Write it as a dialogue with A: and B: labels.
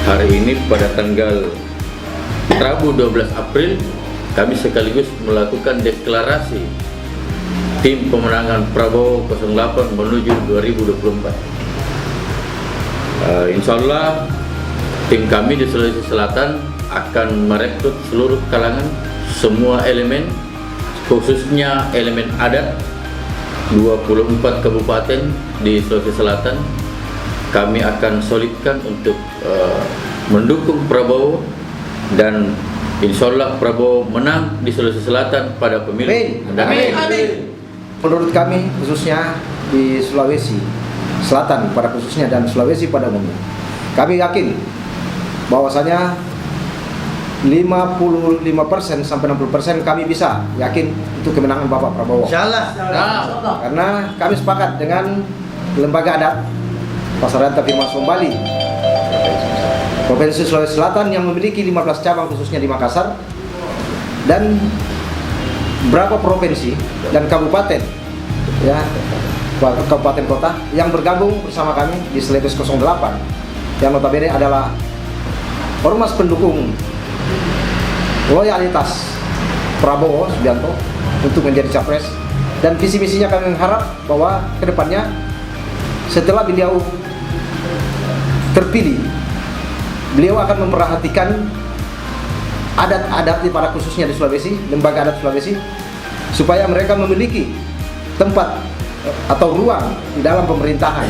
A: Hari ini pada tanggal Rabu 12 April kami sekaligus melakukan deklarasi tim pemenangan Prabowo 08 menuju 2024. Insya Allah tim kami di Sulawesi Selatan akan merekrut seluruh kalangan, semua elemen, khususnya elemen adat 24 kabupaten di Sulawesi Selatan. Kami akan solidkan untuk mendukung Prabowo dan insya Allah Prabowo menang di Sulawesi Selatan pada pemilu mendatang.
B: Amin. Menurut kami khususnya di Sulawesi Selatan pada khususnya dan Sulawesi pada umumnya, kami yakin bahwasanya 55% sampai 60% kami bisa yakin untuk kemenangan Bapak Prabowo.
C: Insyaallah.
B: Karena kami sepakat dengan lembaga adat Pasar Ranta Firman Bali Provinsi Sulawesi Selatan yang memiliki 15 cabang khususnya di Makassar, dan berapa provinsi dan kabupaten ya, kabupaten kota yang bergabung bersama kami di Selebes 08 yang notabene adalah ormas pendukung loyalitas Prabowo Subianto untuk menjadi capres, dan visi misinya kami mengharap bahwa kedepannya setelah beliau terpilih, beliau akan memperhatikan adat-adat di para khususnya di Sulawesi, lembaga adat Sulawesi, supaya mereka memiliki tempat atau ruang di dalam pemerintahan